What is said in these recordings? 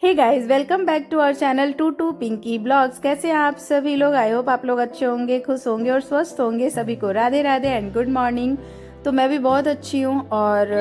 Hey guys, welcome back to our channel to to Pinky blogs. कैसे हैं आप सभी लोग? आई होप आप लोग अच्छे होंगे, खुश होंगे और स्वस्थ होंगे। सभी को Radhe Radhe and good morning. तो मैं भी बहुत अच्छी हूँ और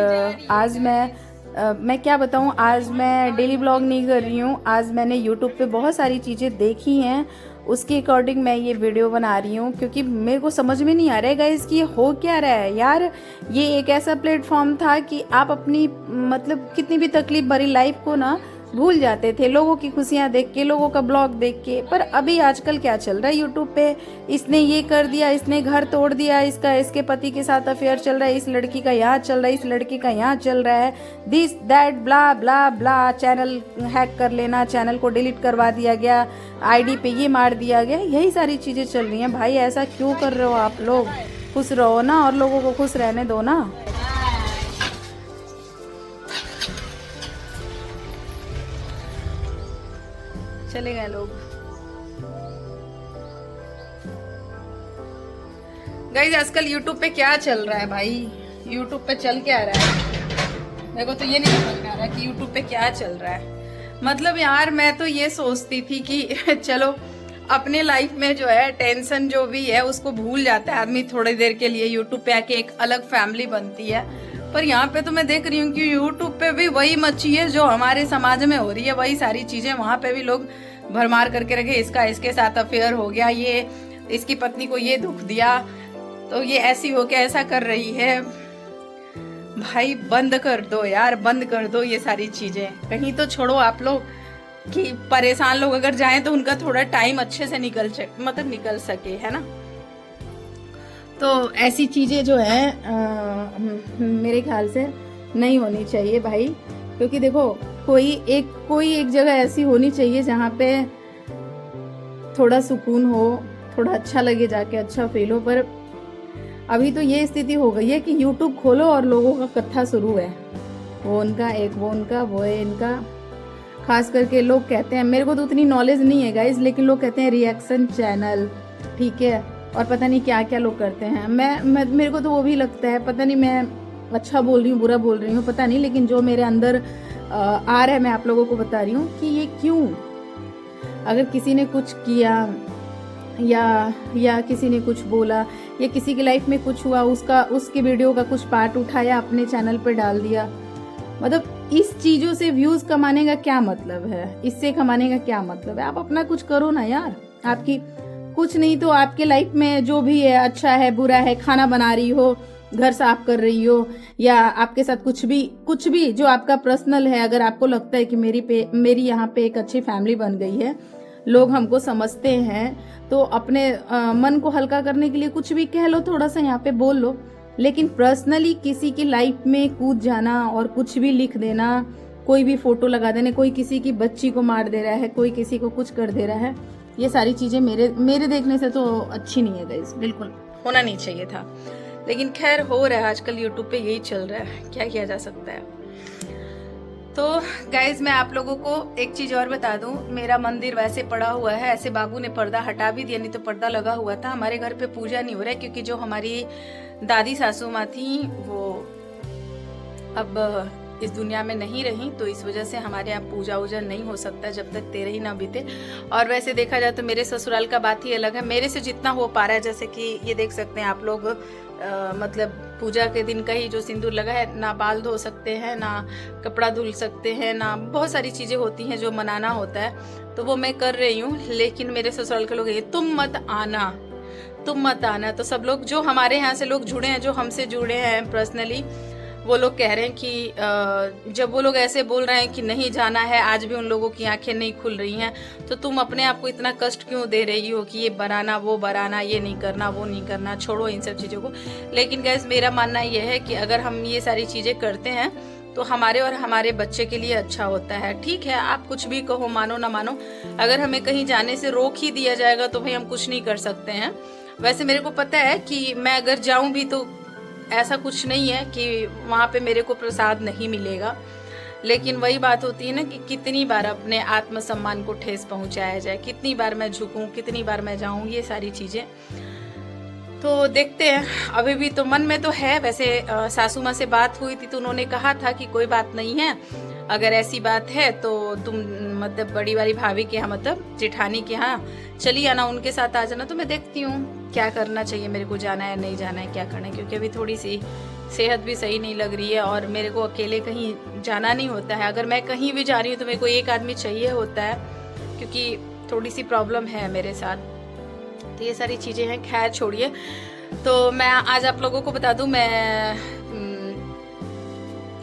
आज मैं क्या बताऊँ, आज मैं डेली ब्लॉग नहीं कर रही हूँ। आज मैंने यूट्यूब पे बहुत सारी चीज़ें देखी हैं, उसके अकॉर्डिंग मैं ये वीडियो बना रही हूँ क्योंकि मेरे को समझ में नहीं आ रहा है गाइस कि ये हो क्या रहा है यार। ये एक ऐसा प्लेटफॉर्म था कि आप अपनी मतलब कितनी भी तकलीफ भरी लाइफ को ना भूल जाते थे, लोगों की खुशियां देख के, लोगों का ब्लॉग देख के। पर अभी आजकल क्या चल रहा है यूट्यूब पे, इसने ये कर दिया, इसने घर तोड़ दिया, इसका इसके पति के साथ अफेयर चल रहा है, इस लड़की का यहाँ चल रहा है, इस लड़के का यहाँ चल रहा है, this that blah blah blah. Channel hack कर लेना, चैनल को डिलीट करवा दिया गया, आईडी पे ये मार दिया गया, यही सारी चीजें चल रही हैं। भाई ऐसा क्यों कर रहे हो आप लोग? खुश रहो ना और लोगों को खुश रहने दो ना। चले गए लोग। गाइस आजकल यूट्यूब पे क्या चल रहा है भाई? यूट्यूब पे चल क्या रहा है? मेरे को तो ये नहीं समझ में आ रहा कि यूट्यूब पे क्या चल रहा है। मतलब यार मैं तो ये सोचती थी कि चलो अपने लाइफ में जो है टेंशन जो भी है उसको भूल जाता है आदमी थोड़ी देर के लिए, यूट्यूब पे आके एक अलग फैमिली बनती है। पर यहाँ पे तो मैं देख रही हूँ कि यूट्यूब पे भी वही मच्छी है जो हमारे समाज में हो रही है, वही सारी चीजें वहां पे भी लोग भरमार करके रखे। इसका इसके साथ अफेयर हो गया, ये इसकी पत्नी को ये दुख दिया, तो ये ऐसी हो के ऐसा कर रही है। भाई बंद कर दो यार, बंद कर दो ये सारी चीजें। कहीं तो छोड़ो आप लोग कि परेशान लोग अगर जाएं तो उनका थोड़ा टाइम अच्छे से निकल सके, है ना। तो ऐसी चीजें जो है मेरे ख्याल से नहीं होनी चाहिए भाई। क्योंकि देखो कोई एक जगह ऐसी होनी चाहिए जहाँ पे थोड़ा सुकून हो, थोड़ा अच्छा लगे, जाके अच्छा फील हो। पर अभी तो ये स्थिति हो गई है कि यूट्यूब खोलो और लोगों का कत्था शुरू है, वो उनका, एक वो उनका, वो है इनका। खास करके लोग कहते हैं, मेरे को तो उतनी नॉलेज नहीं है गाइज, लेकिन लोग कहते हैं रिएक्शन चैनल, ठीक है, और पता नहीं क्या क्या लोग करते हैं। मेरे को तो वो भी लगता है, पता नहीं मैं अच्छा बोल रही हूँ बुरा बोल रही हूँ पता नहीं, लेकिन जो मेरे अंदर आ रहा है मैं आप लोगों को बता रही हूँ कि ये क्यों। अगर किसी ने कुछ किया या किसी ने कुछ बोला या किसी की लाइफ में कुछ हुआ, उसके वीडियो का कुछ पार्ट उठाया अपने चैनल पे डाल दिया, मतलब इस चीजों से व्यूज कमाने का क्या मतलब है? इससे कमाने का क्या मतलब है? आप अपना कुछ करो ना यार। आपकी कुछ नहीं तो आपके लाइफ में जो भी है, अच्छा है बुरा है, खाना बना रही हो, घर साफ कर रही हो, या आपके साथ कुछ भी जो आपका पर्सनल है, अगर आपको लगता है कि मेरी यहाँ पे एक अच्छी फैमिली बन गई है, लोग हमको समझते हैं, तो अपने मन को हल्का करने के लिए कुछ भी कह लो, थोड़ा सा यहाँ पे बोल लो। लेकिन पर्सनली किसी की लाइफ में कूद जाना और कुछ भी लिख देना, कोई भी फोटो लगा देने, कोई किसी की बच्ची को मार दे रहा है, कोई किसी को कुछ कर दे रहा है, ये सारी चीजें मेरे देखने से तो अच्छी नहीं है गाइस, बिल्कुल होना नहीं चाहिए था। लेकिन खैर हो रहा है आजकल यूट्यूब पे, यही चल रहा है, क्या किया जा सकता है। तो गाइज मैं आप लोगों को एक चीज और बता दूं, मेरा मंदिर वैसे पड़ा हुआ है, ऐसे बाबू ने पर्दा हटा भी दिया, नहीं तो पर्दा लगा हुआ था। हमारे घर पे पूजा नहीं हो रहा है क्योंकि जो हमारी दादी सासू माँ थी वो अब इस दुनिया में नहीं रही, तो इस वजह से हमारे यहाँ पूजा वूजा नहीं हो सकता जब तक 13 ही ना बीते। और वैसे देखा जाए तो मेरे ससुराल का बात ही अलग है, मेरे से जितना हो पा रहा है, जैसे कि ये देख सकते हैं आप लोग, मतलब पूजा के दिन का ही जो सिंदूर लगा है, ना बाल धो सकते हैं, ना कपड़ा धुल सकते हैं, ना बहुत सारी चीजें होती हैं जो मनाना होता है, तो वो मैं कर रही हूँ। लेकिन मेरे ससुराल के लोग तुम मत आना। तो सब लोग जो हमारे यहाँ से लोग जुड़े हैं, जो हमसे जुड़े हैं पर्सनली, वो लोग कह रहे हैं कि जब वो लोग ऐसे बोल रहे हैं कि नहीं जाना है, आज भी उन लोगों की आंखें नहीं खुल रही हैं, तो तुम अपने आप को इतना कष्ट क्यों दे रही हो कि ये बनाना वो बनाना, ये नहीं करना वो नहीं करना, छोड़ो इन सब चीज़ों को। लेकिन गैस मेरा मानना यह है कि अगर हम ये सारी चीज़ें करते हैं तो हमारे और हमारे बच्चे के लिए अच्छा होता है। ठीक है, आप कुछ भी कहो, मानो ना मानो, अगर हमें कहीं जाने से रोक ही दिया जाएगा तो भाई हम कुछ नहीं कर सकते हैं। वैसे मेरे को पता है कि मैं अगर जाऊं भी तो ऐसा कुछ नहीं है कि वहाँ पे मेरे को प्रसाद नहीं मिलेगा, लेकिन वही बात होती है ना कि कितनी बार अपने आत्मसम्मान को ठेस पहुंचाया जाए, कितनी बार मैं झुकूं, कितनी बार मैं जाऊं, ये सारी चीजें तो देखते हैं। अभी भी तो मन में तो है। वैसे सासू माँ से बात हुई थी तो उन्होंने कहा था कि कोई बात नहीं है, अगर ऐसी बात है तो तुम मतलब बड़ी वाली भाभी के यहाँ, मतलब जेठानी के यहाँ चली आना, उनके साथ आ जाना। तो मैं देखती हूँ क्या करना चाहिए, मेरे को जाना है नहीं जाना है, क्या करना है, क्योंकि अभी थोड़ी सी सेहत भी सही नहीं लग रही है और मेरे को अकेले कहीं जाना नहीं होता है। अगर मैं कहीं भी जा रही हूँ तो मेरे को एक आदमी चाहिए होता है, क्योंकि थोड़ी सी प्रॉब्लम है मेरे साथ। तो ये सारी चीज़ें हैं, खैर छोड़िए। तो मैं आज आप लोगों को बता दूं, मैं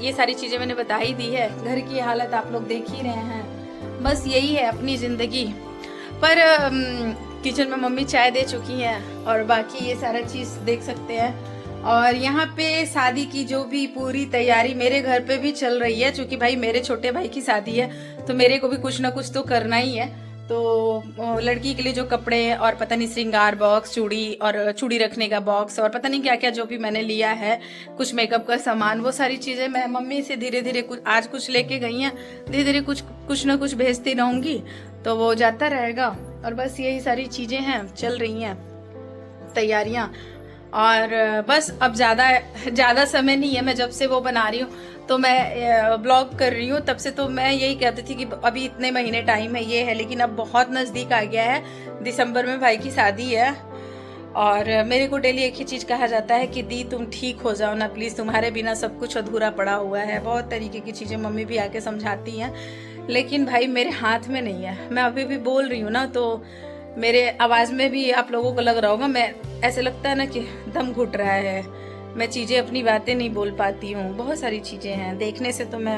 ये सारी चीज़ें मैंने बता ही दी है। घर की हालत आप लोग देख ही रहे हैं, बस यही है अपनी ज़िंदगी। पर किचन में मम्मी चाय दे चुकी हैं और बाकी ये सारा चीज़ देख सकते हैं। और यहाँ पे शादी की जो भी पूरी तैयारी मेरे घर पे भी चल रही है, क्योंकि भाई मेरे छोटे भाई की शादी है तो मेरे को भी कुछ ना कुछ तो करना ही है। तो लड़की के लिए जो कपड़े और पता नहीं श्रृंगार बॉक्स, चूड़ी और चूड़ी रखने का बॉक्स और पता नहीं क्या क्या जो भी मैंने लिया है, कुछ मेकअप का सामान, वो सारी चीज़ें मैं मम्मी से धीरे धीरे कुछ आज कुछ लेके गई हैं, धीरे धीरे कुछ ना कुछ भेजती रहूँगी तो वो जाता रहेगा। और बस यही सारी चीज़ें हैं, चल रही हैं तैयारियाँ। और बस अब ज़्यादा समय नहीं है, मैं जब से वो बना रही हूँ तो मैं ब्लॉग कर रही हूँ तब से, तो मैं यही कहती थी कि अभी इतने महीने टाइम है ये है, लेकिन अब बहुत नज़दीक आ गया है। दिसंबर में भाई की शादी है और मेरे को डेली एक ही चीज़ कहा जाता है कि दी तुम ठीक हो जाओ ना प्लीज़, तुम्हारे बिना सब कुछ अधूरा पड़ा हुआ है। बहुत तरीके की चीज़ें मम्मी भी आके समझाती हैं, लेकिन भाई मेरे हाथ में नहीं है। मैं अभी भी बोल रही हूँ ना तो मेरे आवाज़ में भी आप लोगों को लग रहा होगा, मैं ऐसे लगता है ना कि दम घुट रहा है, मैं चीज़ें अपनी बातें नहीं बोल पाती हूँ। बहुत सारी चीज़ें हैं, देखने से तो मैं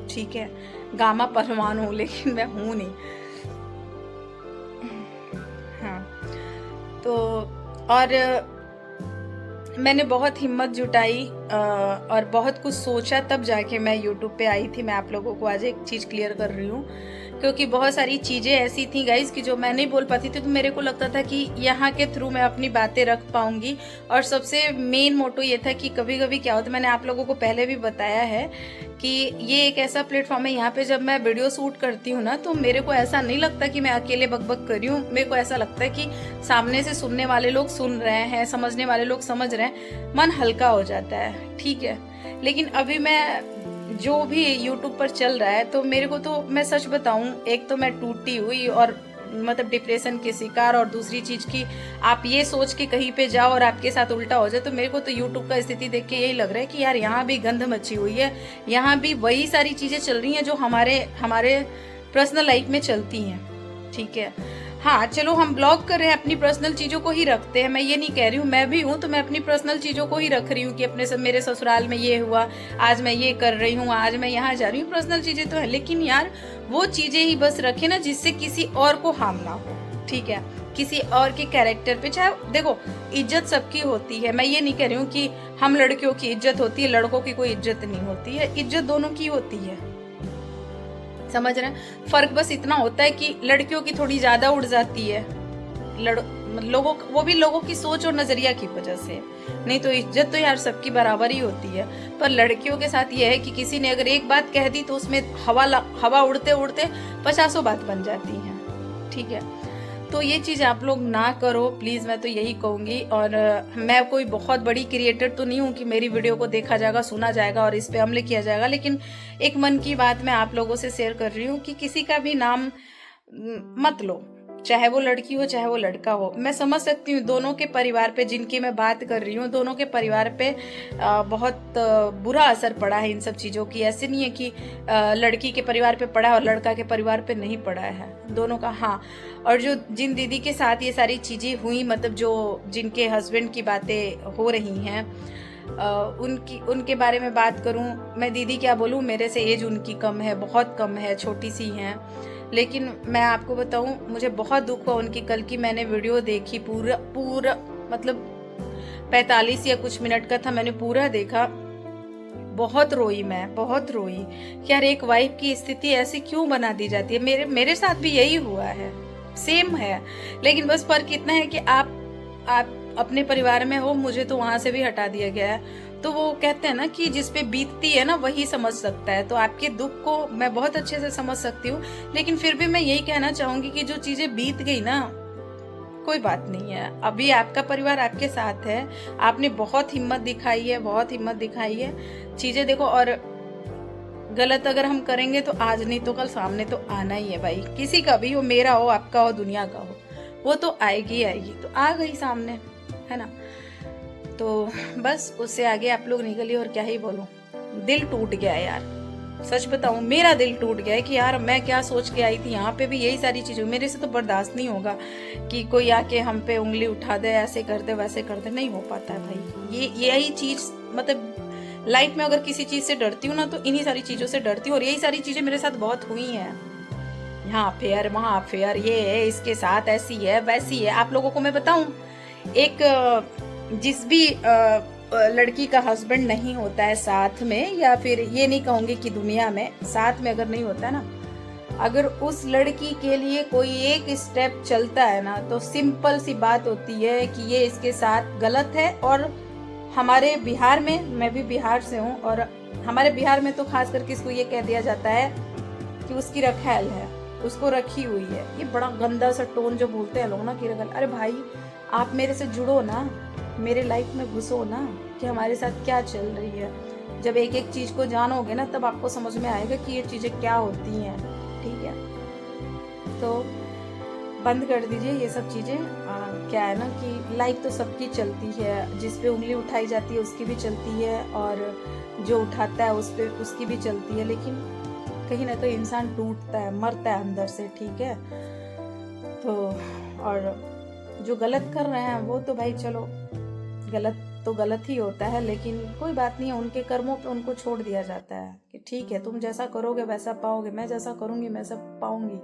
ठीक है गामा पहलवान हूँ, लेकिन मैं हूँ नहीं। हाँ तो और मैंने बहुत हिम्मत जुटाई और बहुत कुछ सोचा, तब जाके मैं यूट्यूब पे आई थी। मैं आप लोगों को आज एक चीज़ क्लियर कर रही हूँ, क्योंकि बहुत सारी चीज़ें ऐसी थी गाइज कि जो मैं नहीं बोल पाती थी, तो मेरे को लगता था कि यहाँ के थ्रू मैं अपनी बातें रख पाऊँगी। और सबसे मेन मोटो ये था कि कभी कभी क्या होता है, मैंने आप लोगों को पहले भी बताया है कि ये एक ऐसा प्लेटफॉर्म है, यहाँ पे जब मैं वीडियो शूट करती हूँ ना तो मेरे को ऐसा नहीं लगता कि मैं अकेले बकबक कर रही हूँ। मेरे को ऐसा लगता है कि सामने से सुनने वाले लोग सुन रहे हैं, समझने वाले लोग समझ रहे हैं, मन हल्का हो जाता है, ठीक है। लेकिन अभी मैं जो भी यूट्यूब पर चल रहा है, तो मेरे को तो मैं सच बताऊं, एक तो मैं टूटी हुई और मतलब डिप्रेशन के शिकार, और दूसरी चीज़ की आप ये सोच के कहीं पे जाओ और आपके साथ उल्टा हो जाए, तो मेरे को तो यूट्यूब का स्थिति देख के यही लग रहा है कि यार यहाँ भी गंध मची हुई है, यहाँ भी वही सारी चीज़ें चल रही हैं जो हमारे पर्सनल लाइफ में चलती हैं, ठीक है। हाँ चलो हम ब्लॉग कर रहे हैं, अपनी पर्सनल चीज़ों को ही रखते हैं, मैं ये नहीं कह रही हूँ, मैं भी हूँ तो मैं अपनी पर्सनल चीज़ों को ही रख रही हूँ कि मेरे ससुराल में ये हुआ, आज मैं ये कर रही हूँ, आज मैं यहाँ जा रही हूँ, पर्सनल चीज़ें तो है, लेकिन यार वो चीज़ें ही बस रखे ना जिससे किसी और को हार्म ना हो, ठीक है। किसी और के कैरेक्टर पे, चाहे देखो इज्जत सबकी होती है, मैं ये नहीं कह रही हूँ कि हम लड़कियों की इज्जत होती है, लड़कों की कोई इज्जत नहीं होती है, इज्जत दोनों की होती है, समझ रहे हैं। फर्क बस इतना होता है कि लड़कियों की थोड़ी ज्यादा उड़ जाती है, वो भी लोगों की सोच और नजरिया की वजह से, नहीं तो इज्जत तो यार सबकी बराबर ही होती है। पर लड़कियों के साथ ये है कि किसी ने अगर एक बात कह दी तो उसमें हवा उड़ते उड़ते 50 बात बन जाती है, ठीक है। तो ये चीज़ आप लोग ना करो प्लीज़, मैं तो यही कहूँगी। और मैं कोई बहुत बड़ी क्रिएटर तो नहीं हूँ कि मेरी वीडियो को देखा जाएगा, सुना जाएगा और इस पे अमल किया जाएगा, लेकिन एक मन की बात मैं आप लोगों से शेयर कर रही हूँ कि किसी का भी नाम मत लो, चाहे वो लड़की हो चाहे वो लड़का हो। मैं समझ सकती हूँ दोनों के परिवार पे, जिनकी मैं बात कर रही हूँ, दोनों के परिवार पे बहुत बुरा असर पड़ा है इन सब चीज़ों की। ऐसे नहीं है कि लड़की के परिवार पे पड़ा है और लड़का के परिवार पे नहीं पड़ा है, दोनों का। हाँ, और जो जिन दीदी के साथ ये सारी चीज़ें हुई, मतलब जो जिनके हस्बैंड की बातें हो रही हैं, उनके बारे में बात करूं, मैं दीदी क्या बोलूं, मेरे से एज उनकी कम है, बहुत कम है, छोटी सी हैं। लेकिन मैं आपको बताऊं, मुझे बहुत दुख हुआ उनकी। कल की मैंने वीडियो देखी, पूरा मतलब 45 या कुछ मिनट का था, मैंने पूरा देखा। बहुत रोई, मैं बहुत रोई कि यार एक वाइफ की स्थिति ऐसी क्यों बना दी जाती है। मेरे साथ भी यही हुआ है, सेम है, लेकिन बस फर्क इतना है कि आप अपने परिवार में हो, मुझे तो वहां से भी हटा दिया गया है। तो वो कहते हैं ना कि जिस पे बीतती है ना वही समझ सकता है। तो आपके दुख को मैं बहुत अच्छे से समझ सकती हूँ, लेकिन फिर भी मैं यही कहना चाहूंगी कि जो चीजें बीत गई ना, कोई बात नहीं है, अभी आपका परिवार आपके साथ है, आपने बहुत हिम्मत दिखाई है, बहुत हिम्मत दिखाई है। चीजें देखो, और गलत अगर हम करेंगे तो आज नहीं तो कल सामने तो आना ही है भाई, किसी का भी हो, मेरा हो, आपका हो, दुनिया का हो, वो तो आएगी आएगी। तो आ गई सामने, है ना। तो बस उससे आगे आप लोग निकलिए, और क्या ही बोलूं, दिल टूट गया है यार, सच बताऊं मेरा दिल टूट गया है कि यार मैं क्या सोच के आई थी, यहाँ पे भी यही सारी चीजें, मेरे से तो बर्दाश्त नहीं होगा कि कोई आके हम पे उंगली उठा दे, ऐसे कर दे वैसे कर दे, नहीं हो पाता है भाई। ये यही चीज, मतलब लाइफ में अगर किसी चीज से डरती हूँ ना तो इन्हीं सारी चीजों से डरती हूँ, और यही सारी चीजें मेरे साथ बहुत हुई हैं। यहाँ अफेयर, वहाँ अफेयर, ये है, इसके साथ ऐसी है वैसी है। आप लोगों को मैं बताऊं, एक जिस भी लड़की का हस्बैंड नहीं होता है साथ में, या फिर ये नहीं कहूंगी कि दुनिया में साथ में अगर नहीं होता है ना, अगर उस लड़की के लिए कोई एक स्टेप चलता है ना, तो सिंपल सी बात होती है कि ये इसके साथ गलत है। और हमारे बिहार में, मैं भी बिहार से हूँ, और हमारे बिहार में तो खास करके इसको ये कह दिया जाता है कि उसकी रखैल है, उसको रखी हुई है। ये बड़ा गंदा सा टोन जो बोलते हैं लोग ना कि रखैल, अरे भाई आप मेरे से जुड़ो ना, मेरे लाइफ में घुसो ना कि हमारे साथ क्या चल रही है। जब एक एक चीज को जानोगे ना तब आपको समझ में आएगा कि ये चीजें क्या होती हैं, ठीक है। तो बंद कर दीजिए ये सब चीजें। क्या है ना कि लाइफ तो सबकी चलती है, जिस पे उंगली उठाई जाती है उसकी भी चलती है, और जो उठाता है उस पे उसकी भी चलती है, लेकिन कहीं ना कहीं इंसान टूटता है, मरता है अंदर से, ठीक है। तो और जो गलत कर रहे हैं वो तो भाई चलो गलत तो गलत ही होता है, लेकिन कोई बात नहीं है, उनके कर्मों पे उनको छोड़ दिया जाता है कि ठीक है तुम जैसा करोगे वैसा पाओगे, मैं जैसा करूंगी मैं सब पाऊंगी,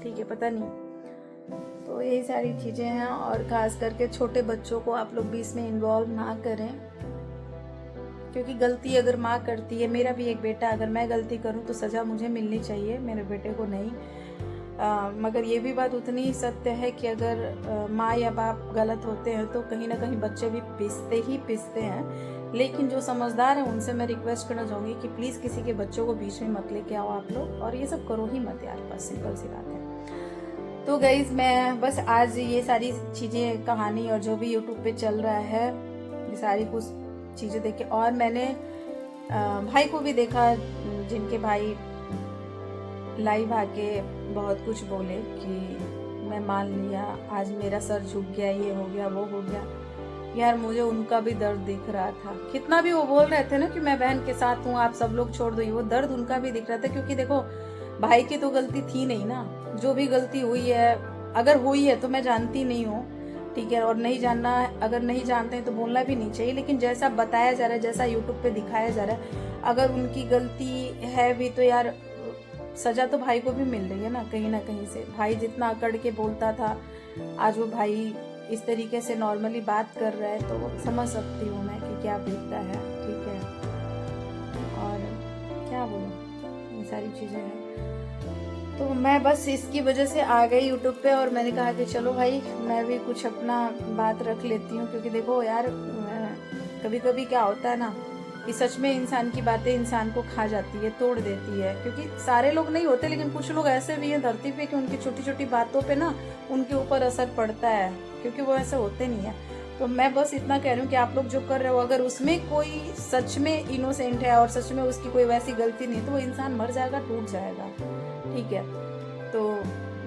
ठीक है, पता नहीं। तो यही सारी चीजें हैं, और खास करके छोटे बच्चों को आप लोग भी इसमें इन्वॉल्व ना करें, क्योंकि गलती अगर माँ करती है, मेरा भी एक बेटा, अगर मैं गलती करूँ तो सजा मुझे मिलनी चाहिए, मेरे बेटे को नहीं। मगर ये भी बात उतनी ही सत्य है कि अगर माँ या बाप गलत होते हैं तो कहीं ना कहीं बच्चे भी पिसते हैं। लेकिन जो समझदार हैं उनसे मैं रिक्वेस्ट करना चाहूँगी कि प्लीज़ किसी के बच्चों को बीच में मत लेके आओ आप लोग, और ये सब करो ही मत यार, बस सिंपल सी बात है। तो गाइज मैं बस आज ये सारी चीज़ें, कहानी और जो भी यूट्यूब पे चल रहा है, ये सारी कुछ चीज़ें देखे, और मैंने भाई को भी देखा जिनके भाई लाइव आके बहुत कुछ बोले कि मैं मान लिया, आज मेरा सर झुक गया, ये हो गया वो हो गया। यार मुझे उनका भी दर्द दिख रहा था, कितना भी वो बोल रहे थे ना कि मैं बहन के साथ हूँ, आप सब लोग छोड़ दो, वो दर्द उनका भी दिख रहा था। क्योंकि देखो भाई की तो गलती थी नहीं ना, जो भी गलती हुई है, अगर हुई है तो मैं जानती नहीं हूँ, ठीक है, और नहीं जानना, अगर नहीं जानते हैं तो बोलना भी नहीं चाहिए। लेकिन जैसा बताया जा रहा है, जैसा यूट्यूब पे दिखाया जा रहा है, अगर उनकी गलती है भी तो यार सजा तो भाई को भी मिल रही है ना कहीं से। भाई जितना अकड़ के बोलता था, आज वो भाई इस तरीके से नॉर्मली बात कर रहा है, तो समझ सकती हूँ मैं कि क्या बीतता है, ठीक है। और क्या बोलूँ, ये सारी चीज़ें हैं। तो मैं बस इसकी वजह से आ गई यूट्यूब पे, और मैंने कहा कि चलो भाई मैं भी कुछ अपना बात रख लेती हूँ। क्योंकि देखो यार कभी कभी क्या होता है ना कि सच में इंसान की बातें इंसान को खा जाती है, तोड़ देती है। क्योंकि सारे लोग नहीं होते, लेकिन कुछ लोग ऐसे भी हैं धरती पे कि उनकी छोटी छोटी बातों पे ना उनके ऊपर असर पड़ता है, क्योंकि वो ऐसे होते नहीं है। तो मैं बस इतना कह रही हूँ कि आप लोग जो कर रहे हो, अगर उसमें कोई सच में इनोसेंट है और सच में उसकी कोई वैसी गलती नहीं, तो वो इंसान मर जाएगा, टूट जाएगा, ठीक है। तो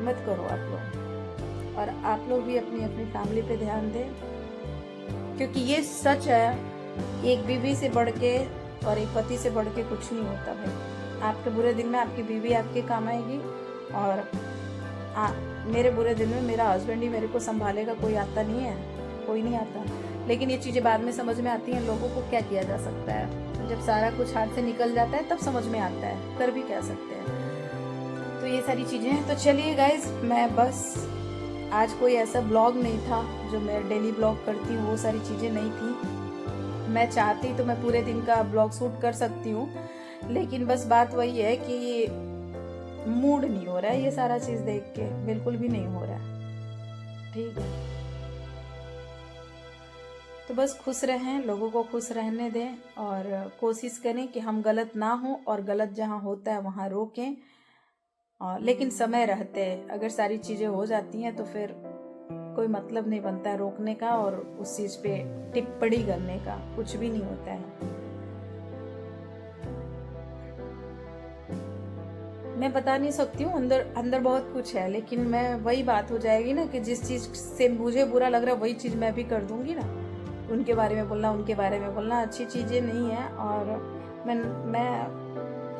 मत करो आप लोग, और आप लोग भी अपनी अपनी फैमिली पे ध्यान दें, क्योंकि ये सच है, एक बीवी से बढ़ के और एक पति से बढ़ के कुछ नहीं होता भाई। आपके बुरे दिन में आपकी बीवी आपके काम आएगी, और मेरे बुरे दिन में मेरा हस्बैंड ही मेरे को संभालेगा, कोई आता नहीं है, कोई नहीं आता। लेकिन ये चीज़ें बाद में समझ में आती हैं, लोगों को क्या किया जा सकता है, जब सारा कुछ हाथ से निकल जाता है तब समझ में आता है, कर भी क्या सकते हैं। तो ये सारी चीज़ें हैं। तो चलिए गाइज, मैं बस आज कोई ऐसा ब्लॉग नहीं था जो मैं डेली ब्लॉग करती हूँ, वो सारी चीज़ें नहीं थी। मैं चाहती तो मैं पूरे दिन का ब्लॉग शूट कर सकती हूँ, लेकिन बस बात वही है कि मूड नहीं हो रहा है ये सारा चीज़ देख के, बिल्कुल भी नहीं हो रहा है, ठीक है। तो बस खुश रहें, लोगों को खुश रहने दें, और कोशिश करें कि हम गलत ना हो, और गलत जहाँ होता है वहाँ रोकें। और लेकिन समय रहते अगर सारी चीज़ें हो जाती हैं तो फिर कोई मतलब नहीं बनता है रोकने का, और उस चीज़ पे टिप्पणी करने का, कुछ भी नहीं होता है। मैं बता नहीं सकती हूँ, अंदर अंदर बहुत कुछ है, लेकिन मैं वही बात हो जाएगी ना कि जिस चीज़ से मुझे बुरा लग रहा है वही चीज़ मैं भी कर दूंगी ना। उनके बारे में बोलना, उनके बारे में बोलना अच्छी चीज़ें नहीं है। और मैं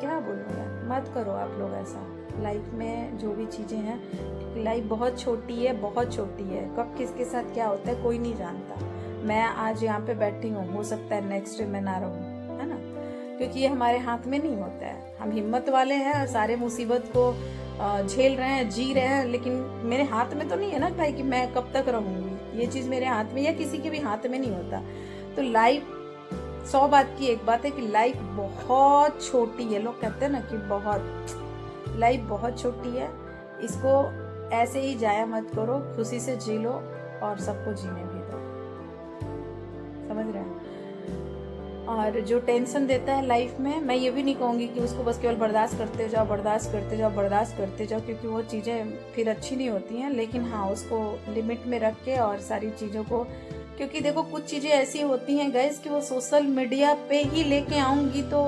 क्या बोलूँ यार, मत करो आप लोग ऐसा लाइफ में जो भी चीज़ें हैं। लाइफ बहुत छोटी है, बहुत छोटी है, कब किसके साथ क्या होता है कोई नहीं जानता। मैं आज यहाँ पे बैठी हूँ, हो सकता है नेक्स्ट डे मैं ना रहूँ, है ना, क्योंकि ये हमारे हाथ में नहीं होता है। हम हिम्मत वाले हैं और सारे मुसीबत को झेल रहे हैं, जी रहे हैं, लेकिन मेरे हाथ में तो नहीं है ना भाई कि मैं कब तक रहूंगी। ये चीज़ मेरे हाथ में या किसी के भी हाथ में नहीं होता। तो लाइफ 100 बात की एक बात है कि लाइफ बहुत छोटी है। लोग कहते हैं ना कि लाइफ बहुत छोटी है, इसको ऐसे ही जाया मत करो, खुशी से जी लो और सबको जीने भी दो, समझ रहे हैं। और जो टेंशन देता है लाइफ में, मैं ये भी नहीं कहूँगी कि उसको बस केवल बर्दाश्त करते जाओ, बर्दाश्त करते जाओ, बर्दाश्त करते जाओ, क्योंकि वो चीज़ें फिर अच्छी नहीं होती हैं। लेकिन हाँ, उसको लिमिट में रख के और सारी चीज़ों को, क्योंकि देखो कुछ चीज़ें ऐसी होती हैं गाइस कि वो सोशल मीडिया पे ही लेके आऊँगी तो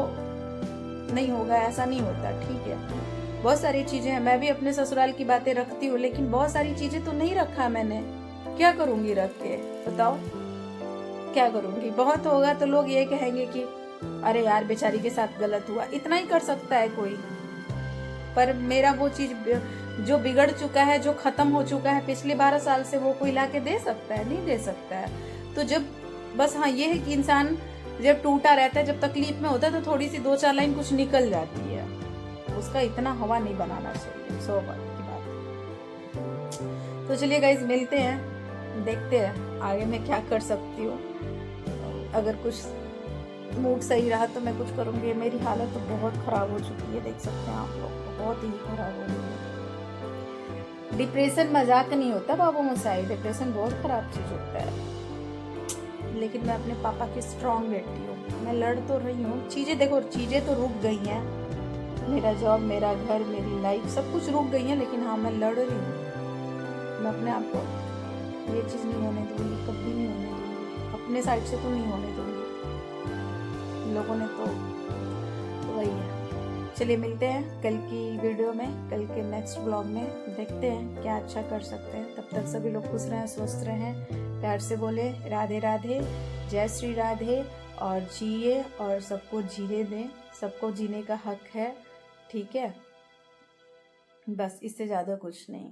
नहीं होगा, ऐसा नहीं होता, ठीक है। बहुत सारी चीज़ें हैं, मैं भी अपने ससुराल की बातें रखती हूँ, लेकिन बहुत सारी चीज़ें तो नहीं रखा मैंने, क्या करूँगी रख के, बताओ क्या करूँगी। बहुत होगा तो लोग ये कहेंगे कि अरे यार बेचारी के साथ गलत हुआ, इतना ही कर सकता है कोई। पर मेरा वो चीज़ जो बिगड़ चुका है, जो खत्म हो चुका है पिछले 12 साल से, वो कोई ला के दे सकता है? नहीं दे सकता है। तो जब बस हाँ ये है कि इंसान जब टूटा रहता है, जब तकलीफ में होता है, तो थोड़ी सी 2-4 लाइन कुछ निकल जाती है, उसका इतना हवा नहीं बनाना चाहिए, 100 बात की बात। तो चलिए गाइस, मिलते हैं, देखते हैं आगे मैं क्या कर सकती हूँ। अगर कुछ मूड सही रहा तो मैं कुछ करूँगी। मेरी हालत तो बहुत ख़राब हो चुकी है, देख सकते हैं आप लोग, बहुत ही खराब हो गई है। डिप्रेशन मजाक नहीं होता बाबू मसाई, डिप्रेशन बहुत ख़राब चीज़ होता है। लेकिन मैं अपने पापा की स्ट्रांग बेटी हूँ, मैं लड़ तो रही हूँ। चीज़ें देखो, चीज़ें तो रुक गई हैं, मेरा जॉब, मेरा घर, मेरी लाइफ सब कुछ रुक गई है, लेकिन हाँ मैं लड़ रही हूँ। मैं अपने आप को ये चीज़ नहीं होने दूँगी, कभी नहीं होने दूँगी, अपने साइड से तो नहीं होने दूँगी। लोगों ने तो वही है। चलिए मिलते हैं कल की वीडियो में, कल के नेक्स्ट ब्लॉग में, देखते हैं क्या अच्छा कर सकते हैं। तब तक सभी लोग खुश रहें, स्वस्थ रहें, प्यार से बोले राधे राधे, जय श्री राधे, और जिए और सबको जीने दें, सबको जीने का हक है, ठीक है। बस इससे ज़्यादा कुछ नहीं।